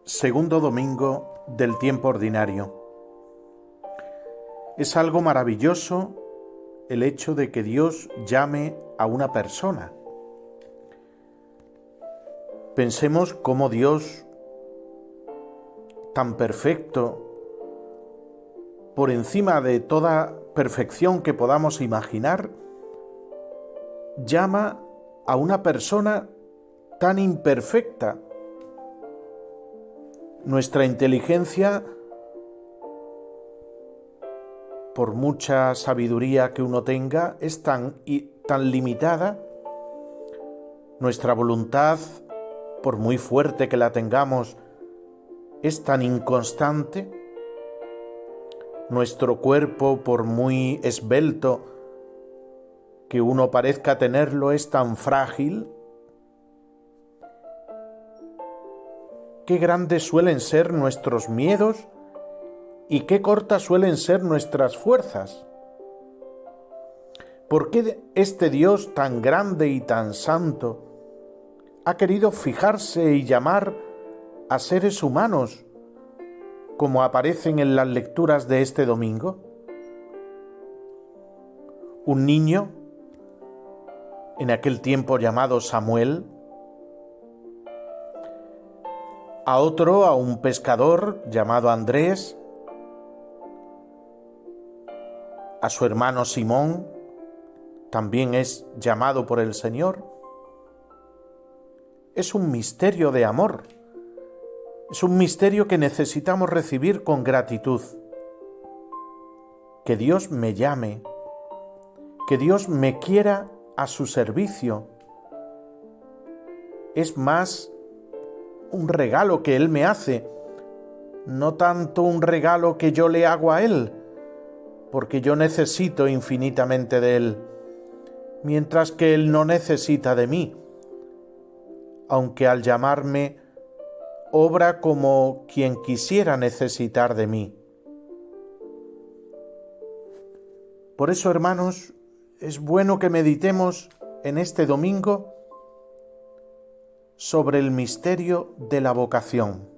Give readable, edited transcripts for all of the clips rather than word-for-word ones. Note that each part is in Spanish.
Segundo domingo del tiempo ordinario. Es algo maravilloso el hecho de que Dios llame a una persona. Pensemos cómo Dios, tan perfecto, por encima de toda perfección que podamos imaginar, llama a una persona tan imperfecta. Nuestra inteligencia, por mucha sabiduría que uno tenga, es tan limitada. Nuestra voluntad, por muy fuerte que la tengamos, es tan inconstante. Nuestro cuerpo, por muy esbelto que uno parezca tenerlo, es tan frágil. Qué grandes suelen ser nuestros miedos y qué cortas suelen ser nuestras fuerzas. ¿Por qué este Dios tan grande y tan santo ha querido fijarse y llamar a seres humanos, como aparecen en las lecturas de este domingo? Un niño, en aquel tiempo llamado Samuel, a un pescador llamado Andrés, a su hermano Simón, también es llamado por el Señor. Es un misterio de amor, es un misterio que necesitamos recibir con gratitud. Que Dios me llame, que Dios me quiera a su servicio, es más un regalo que Él me hace, no tanto un regalo que yo le hago a Él, porque yo necesito infinitamente de Él, mientras que Él no necesita de mí, aunque al llamarme obra como quien quisiera necesitar de mí. Por eso, hermanos, es bueno que meditemos en este domingo sobre el misterio de la vocación.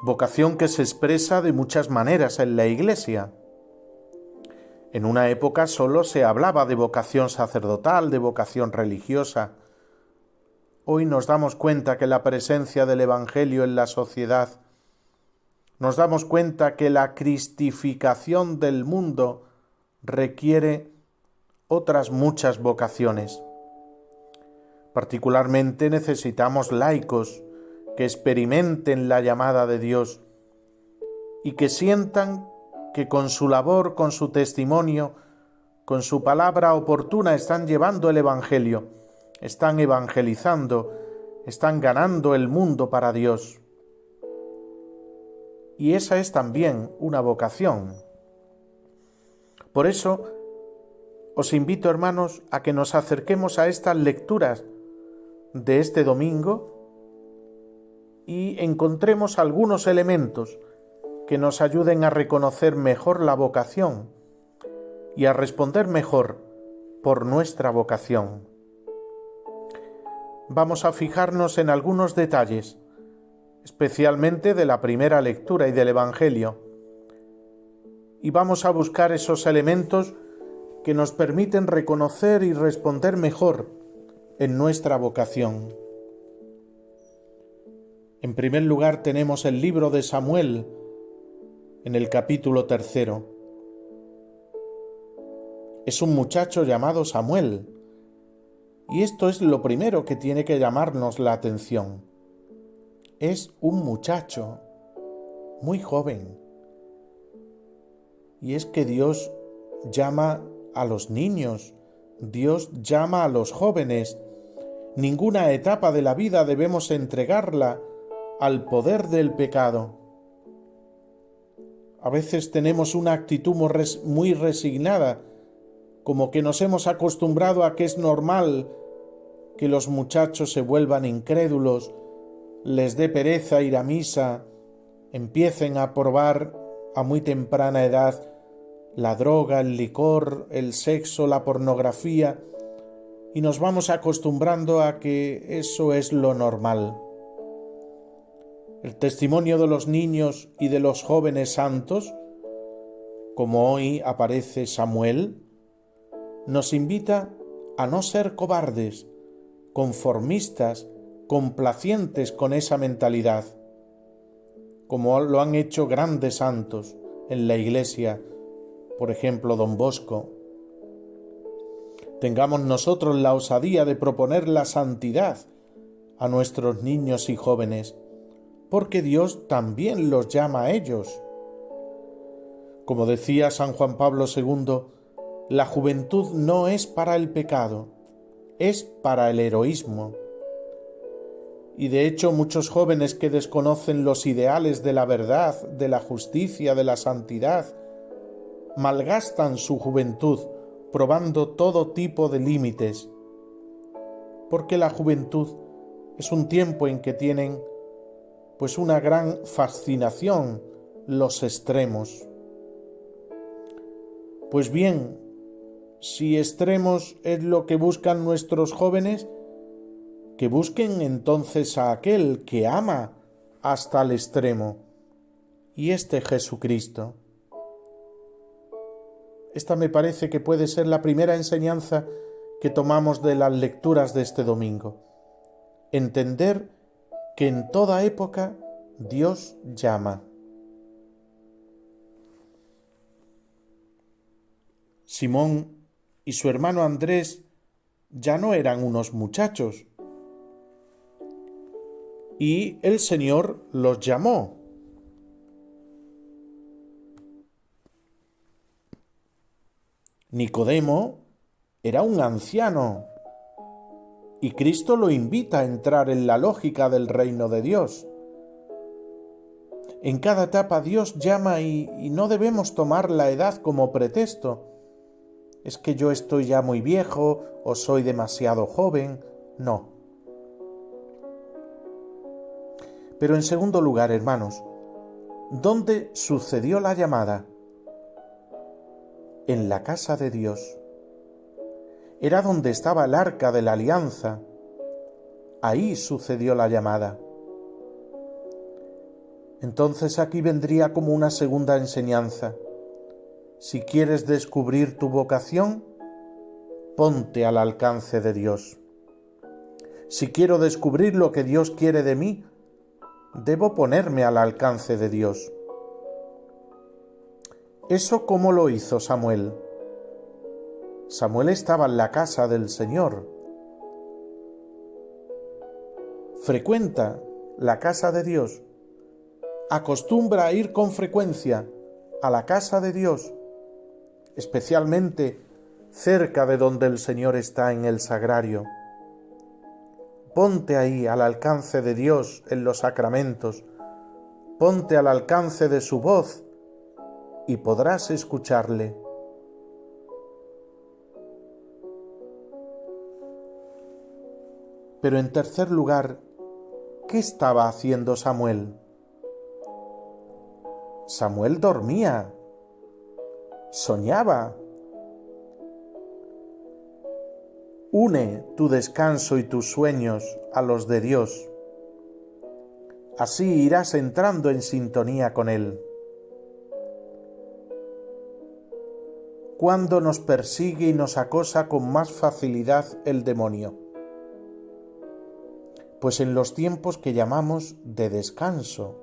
Vocación que se expresa de muchas maneras en la Iglesia. En una época solo se hablaba de vocación sacerdotal, de vocación religiosa. Hoy nos damos cuenta que la presencia del Evangelio en la sociedad, nos damos cuenta que la cristificación del mundo requiere otras muchas vocaciones. Particularmente necesitamos laicos que experimenten la llamada de Dios y que sientan que con su labor, con su testimonio, con su palabra oportuna están llevando el Evangelio, están evangelizando, están ganando el mundo para Dios. Y esa es también una vocación. Por eso os invito, hermanos, a que nos acerquemos a estas lecturas de este domingo y encontremos algunos elementos que nos ayuden a reconocer mejor la vocación y a responder mejor por nuestra vocación. Vamos a fijarnos en algunos detalles, especialmente de la primera lectura y del Evangelio, y vamos a buscar esos elementos que nos permiten reconocer y responder mejor en nuestra vocación. En primer lugar tenemos el libro de Samuel en el capítulo 3. Es un muchacho llamado Samuel, y esto es lo primero que tiene que llamarnos la atención. Es un muchacho muy joven, y es que Dios llama a los niños, Dios llama a los jóvenes. Ninguna etapa de la vida debemos entregarla al poder del pecado. A veces tenemos una actitud muy resignada, como que nos hemos acostumbrado a que es normal que los muchachos se vuelvan incrédulos, les dé pereza ir a misa, empiecen a probar a muy temprana edad la droga, el licor, el sexo, la pornografía, y nos vamos acostumbrando a que eso es lo normal. El testimonio de los niños y de los jóvenes santos, como hoy aparece Samuel, nos invita a no ser cobardes, conformistas, complacientes con esa mentalidad, como lo han hecho grandes santos en la Iglesia, por ejemplo, Don Bosco. Tengamos nosotros la osadía de proponer la santidad a nuestros niños y jóvenes, porque Dios también los llama a ellos. Como decía San Juan Pablo II, la juventud no es para el pecado, es para el heroísmo. Y de hecho muchos jóvenes que desconocen los ideales de la verdad, de la justicia, de la santidad, malgastan su juventud probando todo tipo de límites, porque la juventud es un tiempo en que tienen pues una gran fascinación los extremos. Pues bien, si extremos es lo que buscan nuestros jóvenes, que busquen entonces a aquel que ama hasta el extremo, y este Jesucristo. Esta me parece que puede ser la primera enseñanza que tomamos de las lecturas de este domingo. Entender que en toda época Dios llama. Simón y su hermano Andrés ya no eran unos muchachos, y el Señor los llamó. Nicodemo era un anciano, y Cristo lo invita a entrar en la lógica del reino de Dios. En cada etapa Dios llama y no debemos tomar la edad como pretexto. Es que yo estoy ya muy viejo o soy demasiado joven. No. Pero en segundo lugar, hermanos, ¿dónde sucedió la llamada? En la casa de Dios. Era donde estaba el arca de la alianza. Ahí sucedió la llamada. Entonces aquí vendría como una segunda enseñanza. Si quieres descubrir tu vocación, ponte al alcance de Dios. Si quiero descubrir lo que Dios quiere de mí, debo ponerme al alcance de Dios. ¿Eso cómo lo hizo Samuel? Samuel estaba en la casa del Señor. Frecuenta la casa de Dios. Acostumbra a ir con frecuencia a la casa de Dios, especialmente cerca de donde el Señor está en el sagrario. Ponte ahí al alcance de Dios en los sacramentos, ponte al alcance de su voz y podrás escucharle. Pero en tercer lugar, ¿qué estaba haciendo Samuel? Samuel dormía, soñaba. Une tu descanso y tus sueños a los de Dios. Así irás entrando en sintonía con Él. ¿Cuándo nos persigue y nos acosa con más facilidad el demonio? Pues en los tiempos que llamamos de descanso.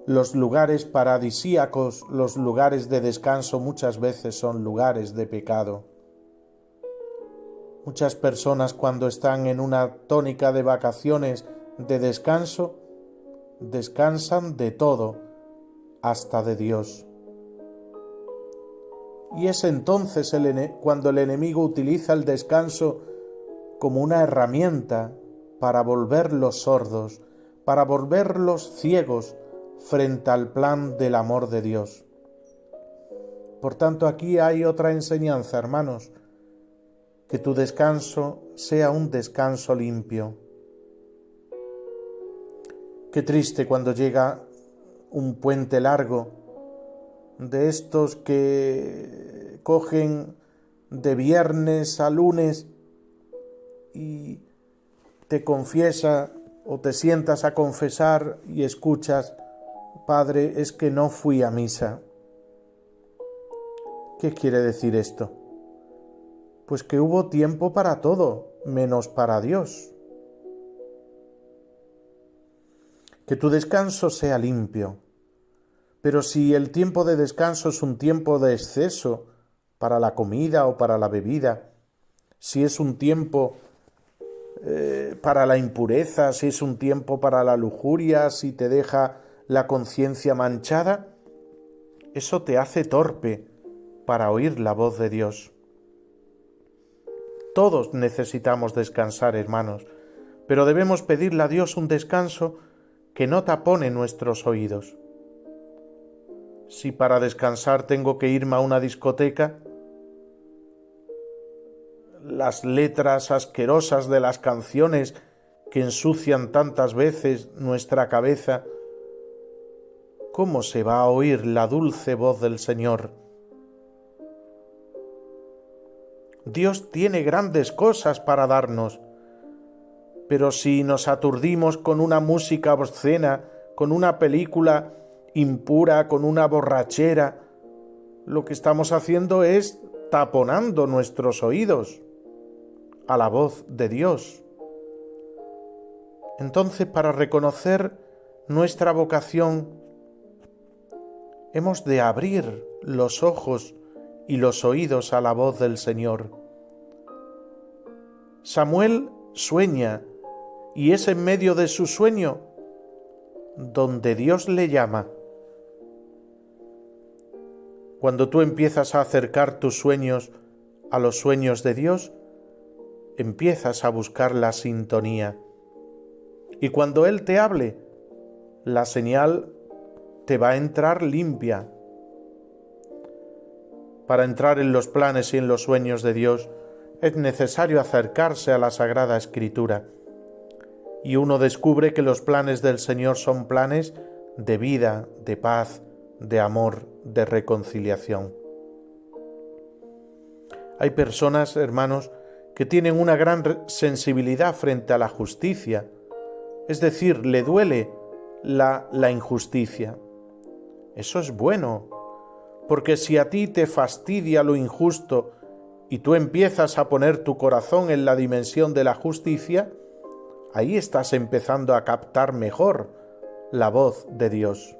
Los lugares paradisíacos, los lugares de descanso muchas veces son lugares de pecado. Muchas personas cuando están en una tónica de vacaciones de descanso, descansan de todo, hasta de Dios. Y es entonces cuando el enemigo utiliza el descanso como una herramienta para volverlos sordos, para volverlos ciegos frente al plan del amor de Dios. Por tanto, aquí hay otra enseñanza, hermanos, que tu descanso sea un descanso limpio. Qué triste cuando llega un puente largo, de estos que cogen de viernes a lunes y te confiesa o te sientas a confesar y escuchas: Padre, es que no fui a misa. ¿Qué quiere decir esto? Pues que hubo tiempo para todo, menos para Dios. Que tu descanso sea limpio. Pero si el tiempo de descanso es un tiempo de exceso para la comida o para la bebida, si es un tiempo para la impureza, si es un tiempo para la lujuria, si te deja la conciencia manchada, eso te hace torpe para oír la voz de Dios. Todos necesitamos descansar, hermanos, pero debemos pedirle a Dios un descanso que no tapone nuestros oídos. Si para descansar tengo que irme a una discoteca, las letras asquerosas de las canciones que ensucian tantas veces nuestra cabeza, ¿cómo se va a oír la dulce voz del Señor? Dios tiene grandes cosas para darnos, pero si nos aturdimos con una música obscena, con una película impura, con una borrachera, lo que estamos haciendo es taponando nuestros oídos a la voz de Dios. Entonces, para reconocer nuestra vocación, hemos de abrir los ojos y los oídos a la voz del Señor. Samuel sueña, y es en medio de su sueño donde Dios le llama. Cuando tú empiezas a acercar tus sueños a los sueños de Dios, empiezas a buscar la sintonía. Y cuando Él te hable, la señal te va a entrar limpia. Para entrar en los planes y en los sueños de Dios, es necesario acercarse a la Sagrada Escritura. Y uno descubre que los planes del Señor son planes de vida, de paz, de amor, de reconciliación. Hay personas, hermanos, que tienen una gran sensibilidad frente a la justicia, es decir, le duele la injusticia. Eso es bueno, porque si a ti te fastidia lo injusto y tú empiezas a poner tu corazón en la dimensión de la justicia, ahí estás empezando a captar mejor la voz de Dios.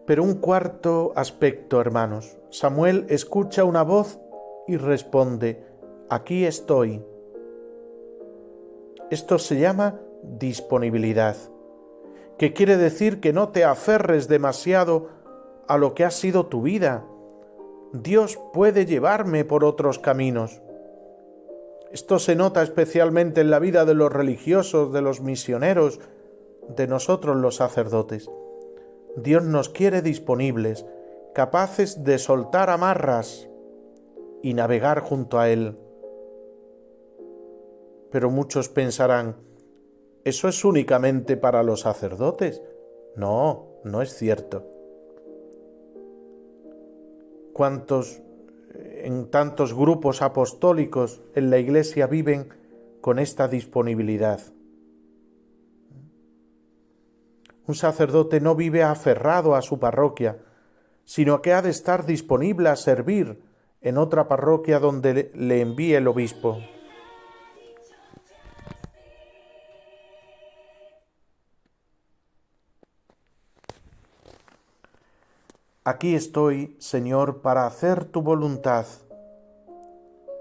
Pero un cuarto aspecto, hermanos. Samuel escucha una voz y responde: aquí estoy. Esto se llama disponibilidad, que quiere decir que no te aferres demasiado a lo que ha sido tu vida. Dios puede llevarme por otros caminos. Esto se nota especialmente en la vida de los religiosos, de los misioneros, de nosotros los sacerdotes. Dios nos quiere disponibles, capaces de soltar amarras y navegar junto a Él. Pero muchos pensarán: ¿eso es únicamente para los sacerdotes? No, no es cierto. ¿Cuántos en tantos grupos apostólicos en la Iglesia viven con esta disponibilidad? Un sacerdote no vive aferrado a su parroquia, sino que ha de estar disponible a servir en otra parroquia donde le envíe el obispo. Aquí estoy, Señor, para hacer tu voluntad.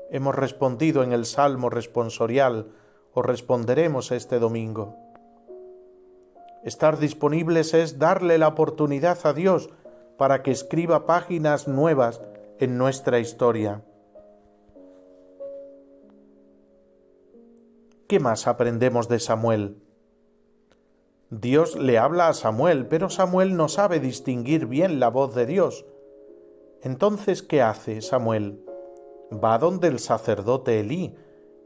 Hemos respondido en el Salmo responsorial, o responderemos este domingo. Estar disponibles es darle la oportunidad a Dios para que escriba páginas nuevas en nuestra historia. ¿Qué más aprendemos de Samuel? Dios le habla a Samuel, pero Samuel no sabe distinguir bien la voz de Dios. Entonces, ¿qué hace Samuel? Va donde el sacerdote Elí,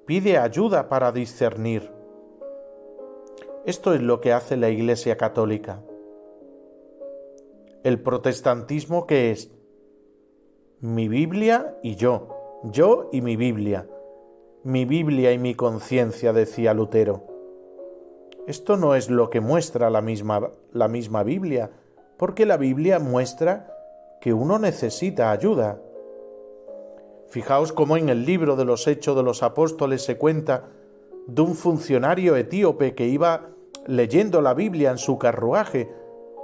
pide ayuda para discernir. Esto es lo que hace la Iglesia Católica. El protestantismo, ¿qué es? Mi Biblia y yo y mi Biblia. mi Biblia y mi conciencia, decía Lutero. Esto no es lo que muestra la misma Biblia, porque la Biblia muestra que uno necesita ayuda. Fijaos cómo en el libro de los Hechos de los Apóstoles se cuenta de un funcionario etíope que iba leyendo la Biblia en su carruaje,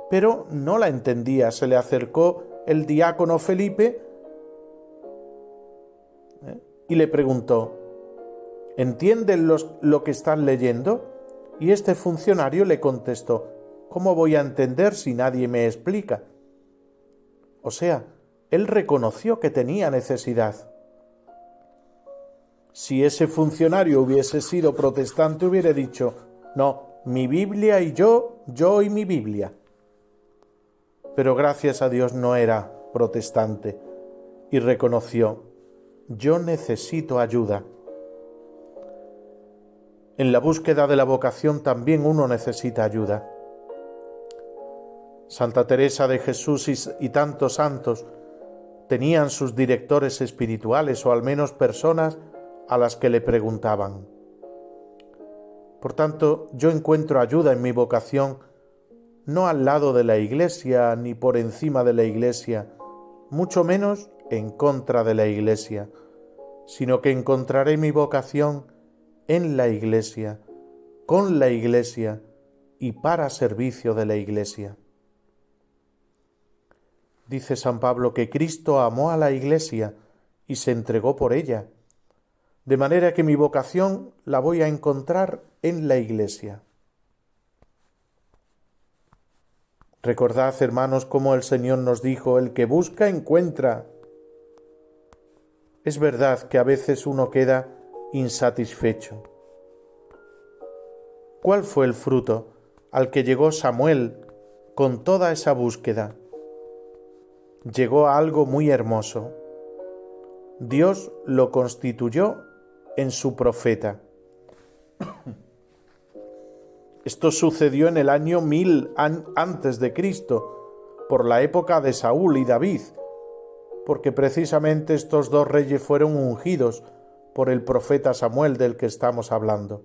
pero no la entendía. Se le acercó el diácono Felipe y le preguntó: ¿entienden lo que están leyendo? Y este funcionario le contestó: ¿cómo voy a entender si nadie me explica? O sea, él reconoció que tenía necesidad. Si ese funcionario hubiese sido protestante, hubiera dicho: no, mi Biblia y yo y mi Biblia. Pero gracias a Dios no era protestante y reconoció: yo necesito ayuda. En la búsqueda de la vocación también uno necesita ayuda. Santa Teresa de Jesús y tantos santos tenían sus directores espirituales, o al menos personas a las que le preguntaban. Por tanto, yo encuentro ayuda en mi vocación no al lado de la Iglesia ni por encima de la Iglesia, mucho menos en contra de la Iglesia, sino que encontraré mi vocación en la Iglesia, con la Iglesia y para servicio de la Iglesia. Dice San Pablo que Cristo amó a la Iglesia y se entregó por ella, de manera que mi vocación la voy a encontrar en la Iglesia. Recordad, hermanos, cómo el Señor nos dijo: el que busca, encuentra. Es verdad que a veces uno queda insatisfecho. ¿Cuál fue el fruto al que llegó Samuel con toda esa búsqueda? Llegó a algo muy hermoso. Dios lo constituyó en su profeta. Esto sucedió en el año 1000 antes de Cristo, por la época de Saúl y David, porque precisamente estos dos reyes fueron ungidos por el profeta Samuel del que estamos hablando.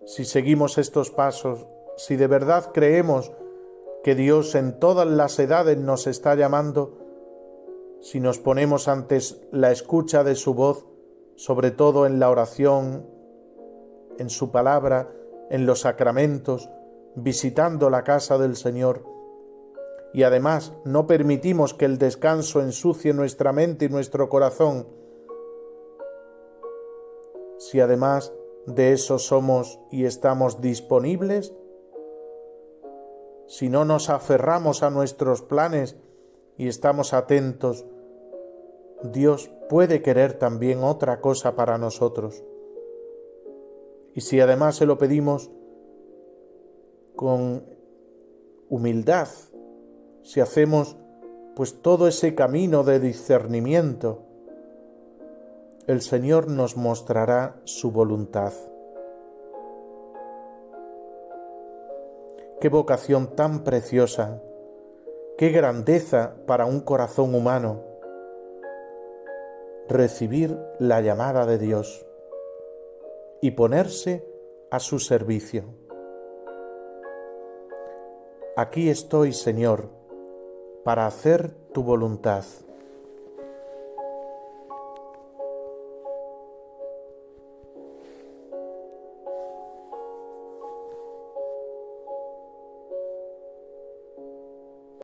Si seguimos estos pasos, si de verdad creemos que Dios en todas las edades nos está llamando, si nos ponemos ante la escucha de su voz, sobre todo en la oración, en su palabra, en los sacramentos, visitando la casa del Señor, y además no permitimos que el descanso ensucie nuestra mente y nuestro corazón, si además de eso somos y estamos disponibles, si no nos aferramos a nuestros planes y estamos atentos, Dios puede querer también otra cosa para nosotros. Y si además se lo pedimos con humildad, si hacemos pues todo ese camino de discernimiento, el Señor nos mostrará su voluntad. Qué vocación tan preciosa, qué grandeza para un corazón humano, recibir la llamada de Dios y ponerse a su servicio. Aquí estoy, Señor, para hacer tu voluntad.